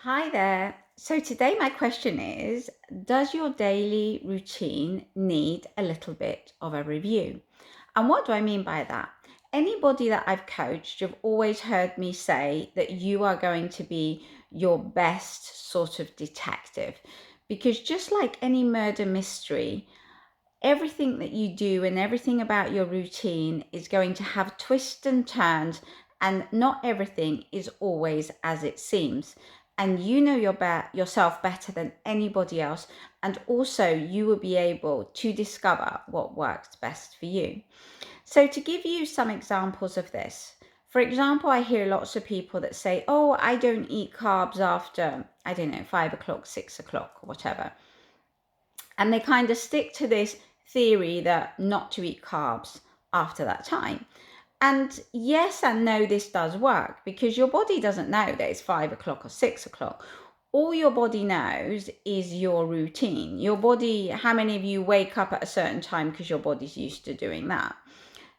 Hi there. So today my question is, does your daily routine need a little bit of a review? And what do I mean by that? Anybody that I've coached, you've always heard me say that you are going to be your best sort of detective. Because just like any murder mystery, everything that you do and everything about your routine is going to have twists and turns, and not everything is always as it seems. And you know yourself better than anybody else, and also you will be able to discover what works best for you. So, to give you some examples of this, for example, I hear lots of people that say, "Oh, I don't eat carbs after, I don't know, 5 o'clock, 6 o'clock, or whatever." And they kind of stick to this theory that not to eat carbs after that time. And yes and no, this does work because your body doesn't know that it's 5 o'clock or 6 o'clock. All your body knows is your routine. Your body, how many of you wake up at a certain time because your body's used to doing that?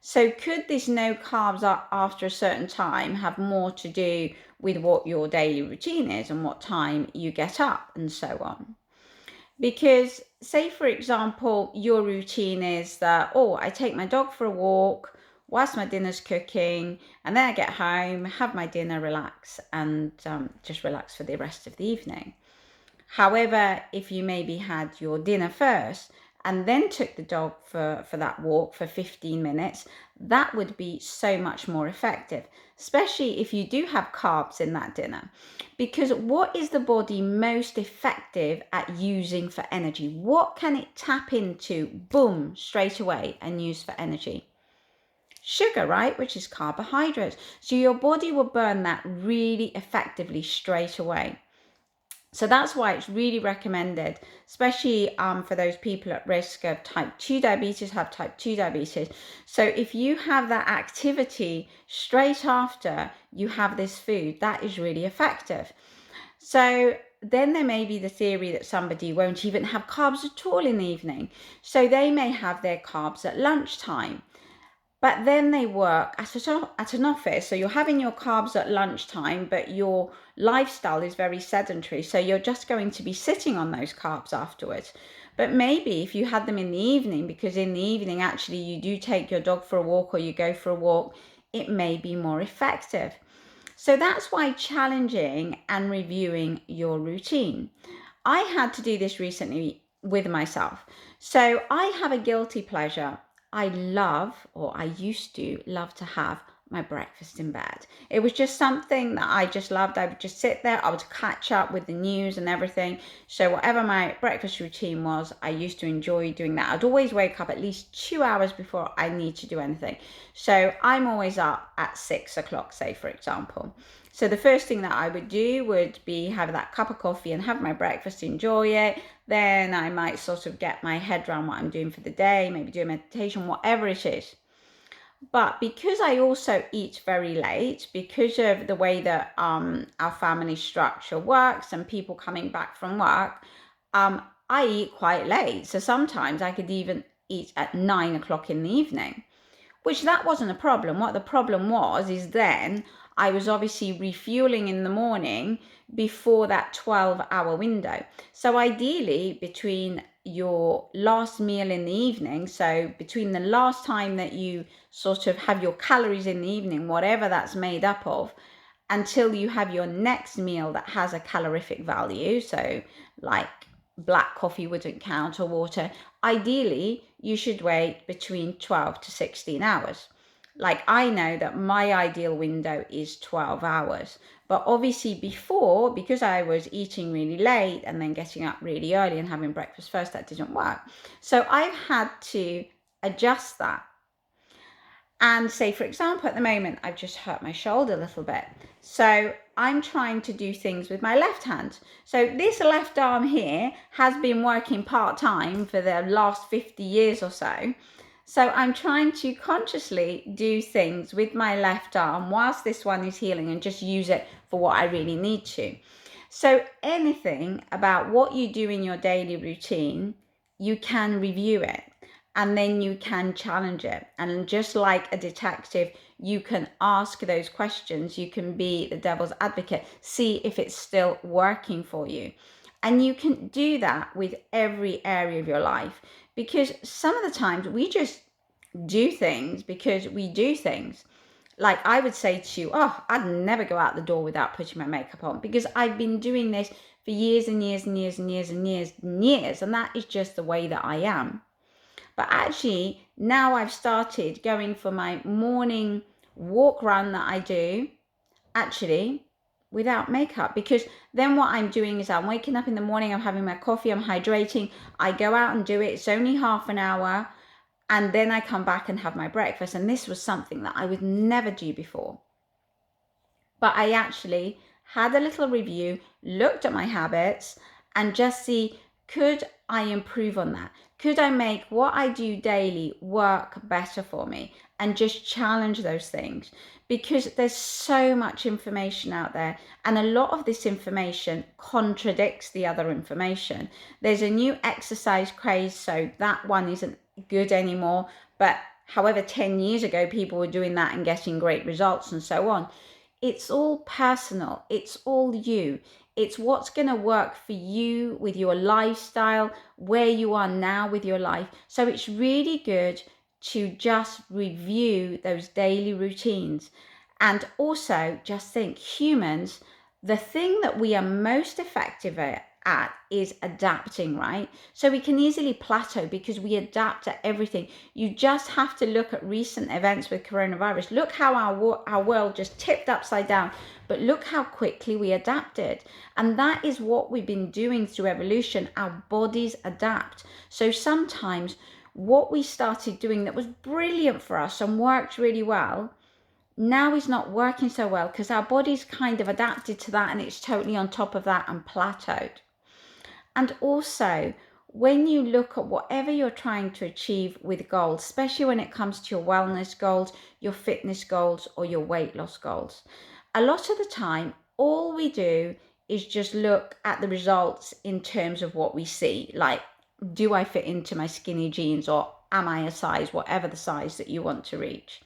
So could this no carbs after a certain time have more to do with what your daily routine is and what time you get up and so on? Because, say, for example, your routine is that, oh, I take my dog for a walk whilst my dinner's cooking, and then I get home, have my dinner, relax, and just relax for the rest of the evening. However, if you maybe had your dinner first and then took the dog for that walk for 15 minutes, that would be so much more effective, especially if you do have carbs in that dinner. Because what is the body most effective at using for energy? What can it tap into, boom, straight away and use for energy? Sugar, right? Which is carbohydrates. So your body will burn that really effectively straight away. So that's why it's really recommended, especially for those people at risk of type 2 diabetes, have type 2 diabetes. So if you have that activity straight after you have this food, that is really effective. So then there may be the theory that somebody won't even have carbs at all in the evening. So they may have their carbs at lunchtime. But then they work at an office. So you're having your carbs at lunchtime, but your lifestyle is very sedentary. So you're just going to be sitting on those carbs afterwards. But maybe if you had them in the evening, because in the evening, actually, you do take your dog for a walk or you go for a walk, it may be more effective. So that's why challenging and reviewing your routine. I had to do this recently with myself. So I have a guilty pleasure. I love, or I used to love to have my breakfast in bed. It was just something that I just loved. I would just sit there, I would catch up with the news and everything. So whatever my breakfast routine was, I used to enjoy doing that. I'd always wake up at least 2 hours before I need to do anything. So I'm always up at 6 o'clock, say, for example. So the first thing that I would do would be have that cup of coffee and have my breakfast, enjoy it. Then I might sort of get my head around what I'm doing for the day, maybe do a meditation, whatever it is. But because I also eat very late, because of the way that our family structure works and people coming back from work, I eat quite late. So sometimes I could even eat at 9 o'clock in the evening, which that wasn't a problem. What the problem was is then I was obviously refueling in the morning before that 12-hour window. So ideally, between your last meal in the evening, so between the last time that you sort of have your calories in the evening, whatever that's made up of, until you have your next meal that has a calorific value, so like black coffee wouldn't count or water, ideally you should wait between 12 to 16 hours. Like, I know that my ideal window is 12 hours. But obviously before, because I was eating really late and then getting up really early and having breakfast first, that didn't work. So I've had to adjust that. And say, for example, at the moment, I've just hurt my shoulder a little bit. So I'm trying to do things with my left hand. So this left arm here has been working part-time for the last 50 years or so. So I'm trying to consciously do things with my left arm whilst this one is healing and just use it for what I really need to. So anything about what you do in your daily routine, you can review it. and then you can challenge it. And just like a detective, you can ask those questions. You can be the devil's advocate, see if it's still working for you. And you can do that with every area of your life, because some of the times we just do things because we do things. Like I would say to you, oh, I'd never go out the door without putting my makeup on, because I've been doing this for years and years and years and years and years and years, and that is just the way that I am. But actually, now I've started going for my morning walk run that I do, actually, without makeup, because then what I'm doing is I'm waking up in the morning, I'm having my coffee, I'm hydrating, I go out and do it. It's only half an hour, and then I come back and have my breakfast. And this was something that I would never do before. But I actually had a little review, looked at my habits, and just see, could I improve on that? Could I make what I do daily work better for me? And just challenge those things, because there's so much information out there, and a lot of this information contradicts the other information. There's a new exercise craze, so that one isn't good anymore. But however, 10 years ago, people were doing that and getting great results and so on. It's all personal. It's all you. It's what's going to work for you with your lifestyle, where you are now with your life. So it's really good to just review those daily routines. And also just think, humans, the thing that we are most effective at is adapting, right? So we can easily plateau because we adapt to everything. You just have to look at recent events with coronavirus. Look how our world just tipped upside down, but look how quickly we adapted. And that is what we've been doing through evolution. Our bodies adapt. So sometimes what we started doing that was brilliant for us and worked really well, now is not working so well because our body's kind of adapted to that, and it's totally on top of that and plateaued. And also, when you look at whatever you're trying to achieve with goals, especially when it comes to your wellness goals, your fitness goals, or your weight loss goals, a lot of the time, all we do is just look at the results in terms of what we see. Like, do I fit into my skinny jeans, or am I a size, whatever the size that you want to reach?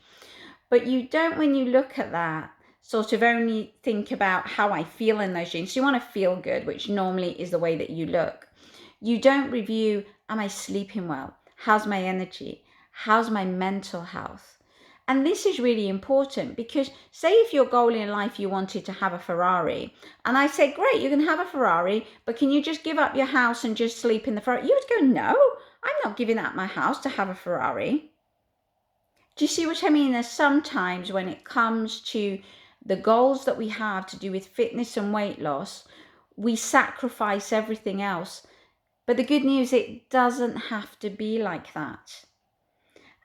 But you don't, when you look at that, sort of only think about how I feel in those jeans. So you want to feel good, which normally is the way that you look. You don't review, am I sleeping well? How's my energy? How's my mental health? And this is really important, because say if your goal in life, you wanted to have a Ferrari, and I said, great, you can have a Ferrari, but can you just give up your house and just sleep in the Ferrari? You would go, no, I'm not giving up my house to have a Ferrari. Do you see what I mean? There's sometimes when it comes to the goals that we have to do with fitness and weight loss, we sacrifice everything else. But the good news, it doesn't have to be like that.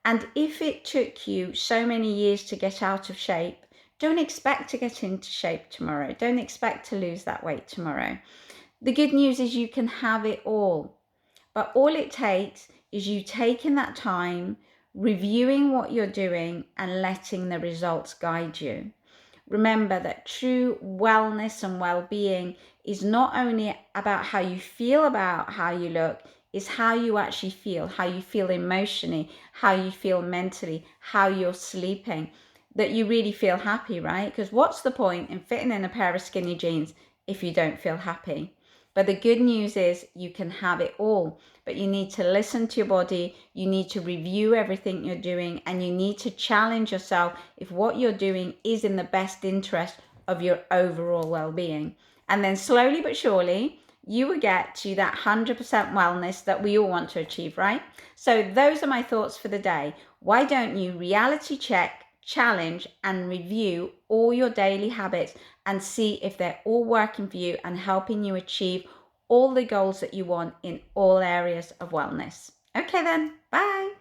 And if it took you so many years to get out of shape, don't expect to get into shape tomorrow. Don't expect to lose that weight tomorrow. The good news is you can have it all. But all it takes is you taking that time, reviewing what you're doing, and letting the results guide you. Remember that true wellness and well-being is not only about how you feel about how you look, it's how you actually feel, how you feel emotionally, how you feel mentally, how you're sleeping, that you really feel happy, right? Because what's the point in fitting in a pair of skinny jeans if you don't feel happy? But the good news is you can have it all, but you need to listen to your body, you need to review everything you're doing, and you need to challenge yourself if what you're doing is in the best interest of your overall well-being. And then slowly but surely, you will get to that 100% wellness that we all want to achieve, right? So those are my thoughts for the day. Why don't you reality check, challenge, and review all your daily habits and see if they're all working for you and helping you achieve all the goals that you want in all areas of wellness. Okay then, bye.